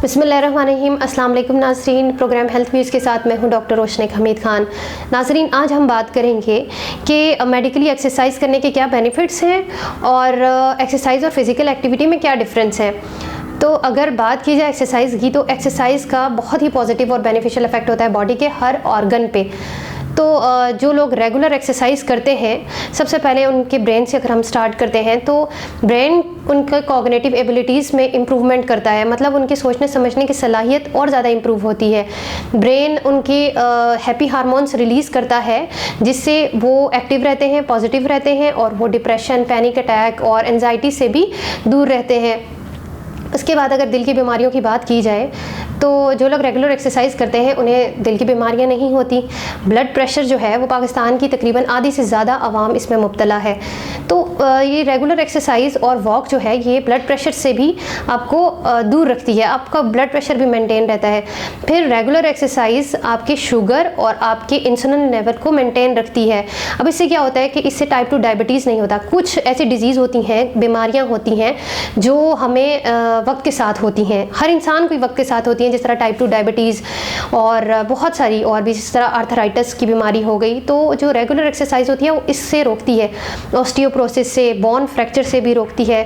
बिस्मिल्लाहिर्रहमानिर्रहीम। अस्सलाम वालेकुम नाज़रीन, प्रोग्राम हेल्थ व्यूज़ के साथ मैं हूं डॉक्टर रोशनी हमीद खान। नाज़रीन, आज हम बात करेंगे कि मेडिकली एक्सरसाइज करने के क्या बेनिफिट्स हैं और एक्सरसाइज और फिज़िकल एक्टिविटी में क्या डिफरेंस है। तो अगर बात की जाए एक्सरसाइज की, तो एक्सरसाइज का बहुत ही पॉजिटिव और बेनिफिशियल इफेक्ट होता है बॉडी के हर ऑर्गन पे। तो जो लोग रेगुलर एक्सरसाइज करते हैं, सबसे पहले उनके ब्रेन से अगर हम स्टार्ट करते हैं तो ब्रेन उनके कॉग्निटिव एबिलिटीज़ में इम्प्रूवमेंट करता है, मतलब उनके सोचने समझने की सलाहियत और ज़्यादा इम्प्रूव होती है। ब्रेन उनके हैप्पी हार्मोन्स रिलीज़ करता है, जिससे वो एक्टिव रहते हैं, पॉजिटिव रहते हैं और वो डिप्रेशन, पैनिक अटैक और एंजाइटी से भी दूर रहते हैं। उसके बाद अगर दिल की बीमारियों की बात की जाए तो जो लोग रेगुलर एक्सरसाइज करते हैं उन्हें दिल की बीमारियां नहीं होती। ब्लड प्रेशर जो है वो पाकिस्तान की तकरीबन आधी से ज़्यादा आवाम इसमें मुब्तला है। तो ये रेगुलर एक्सरसाइज और वॉक जो है ये ब्लड प्रेशर से भी आपको दूर रखती है, आपका ब्लड प्रेशर भी मेंटेन रहता है। फिर रेगुलर एक्सरसाइज आपके शुगर और आपके इंसुलिन लेवल को मेंटेन रखती है। अब इससे क्या होता है कि इससे टाइप 2 डायबिटीज़ नहीं होता। कुछ ऐसी डिजीज़ होती हैं, बीमारियाँ होती हैं जो हमें वक्त के साथ होती हैं, हर इंसान को वक्त के साथ होती हैं, जिस तरह टाइप 2 डायबिटीज़ और बहुत सारी और भी, जिस तरह आर्थराइटिस की बीमारी हो गई। तो जो रेगुलर एक्सरसाइज होती है वो इससे रोकती है, ऑस्टियोप्रोसिस से, बोन फ्रैक्चर से भी रोकती है।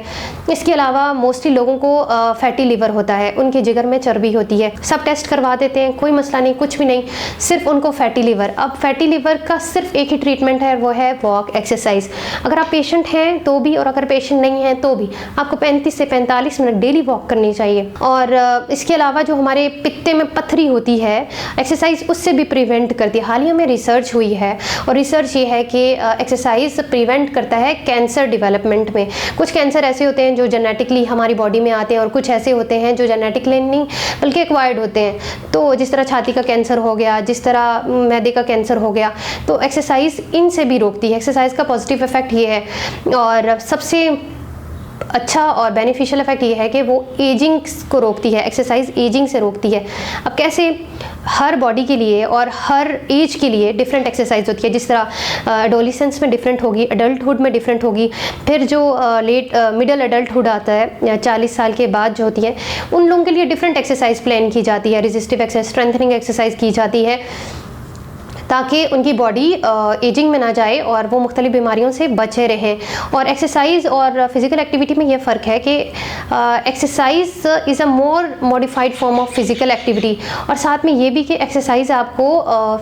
इसके अलावा मोस्टली लोगों को फैटी लिवर होता है, उनके जिगर में चर्बी होती है। सब टेस्ट करवा देते हैं, कोई मसला नहीं, कुछ भी नहीं, सिर्फ उनको फैटी लिवर। अब फैटी लिवर का सिर्फ एक ही ट्रीटमेंट है, वो है वॉक एक्सरसाइज। अगर आप पेशेंट हैं तो भी और अगर पेशेंट नहीं हैं तो भी आपको 35 से 45 मिनट डेली वॉक करनी चाहिए। और इसके अलावा जो हमारे पित्ते में पथरी होती है, एक्सरसाइज उससे भी प्रिवेंट करती है। हाल ही में रिसर्च हुई है और रिसर्च ये है कि एक्सरसाइज प्रिवेंट करता है कैंसर डेवलपमेंट में। कुछ कैंसर ऐसे होते हैं जो जेनेटिकली हमारी बॉडी में आते हैं और कुछ ऐसे होते हैं जो जेनेटिकली नहीं बल्कि एक्वायर्ड होते हैं। तो जिस तरह छाती का कैंसर हो गया, जिस तरह मैदे का कैंसर हो गया, तो एक्सरसाइज इनसे भी रोकती है। एक्सरसाइज का पॉजिटिव इफेक्ट ये है और सबसे अच्छा और बेनिफिशियल इफेक्ट ये है कि वो एजिंग को रोकती है। एक्सरसाइज एजिंग से रोकती है। अब कैसे? हर बॉडी के लिए और हर एज के लिए डिफरेंट एक्सरसाइज होती है। जिस तरह एडोलिसेंस में डिफरेंट होगी, अडल्टहुड में डिफरेंट होगी, फिर जो मिडल अडल्टहुड आता है या 40 साल के बाद जो होती है, उन लोगों के लिए डिफरेंट एक्सरसाइज प्लान की जाती है। रेजिस्टिव एक्सरसाइज, स्ट्रेंथनिंग एक्सरसाइज की जाती है ताकि उनकी बॉडी एजिंग में ना जाए और वो मुख्तलिफ बीमारियों से बचे रहें। और एक्सरसाइज और फिज़िकल एक्टिविटी में ये फ़र्क है कि exercise is a more modified form of physical activity. और साथ में ये भी कि एक्सरसाइज आपको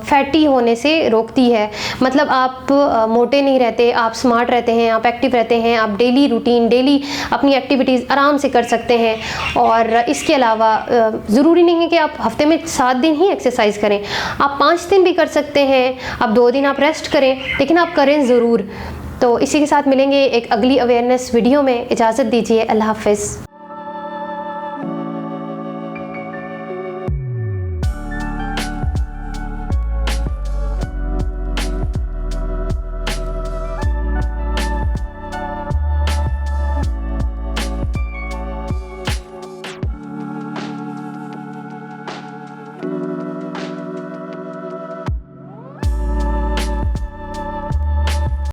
फैटी होने से रोकती है, मतलब आप मोटे नहीं रहते, आप स्मार्ट रहते हैं, आप एक्टिव रहते हैं, आप डेली रूटीन, डेली अपनी एक्टिविटीज़ आराम से कर सकते हैं। और इसके अलावा ज़रूरी नहीं है कि आप हफ्ते में 7 दिन ही एक्सरसाइज करें, आप 5 दिन भी कर सकते हैं, अब 2 दिन आप रेस्ट करें, लेकिन आप करें ज़रूर। तो इसी के साथ मिलेंगे एक अगली अवेयरनेस वीडियो में। इजाज़त दीजिए, अल्लाह हाफ़िज़।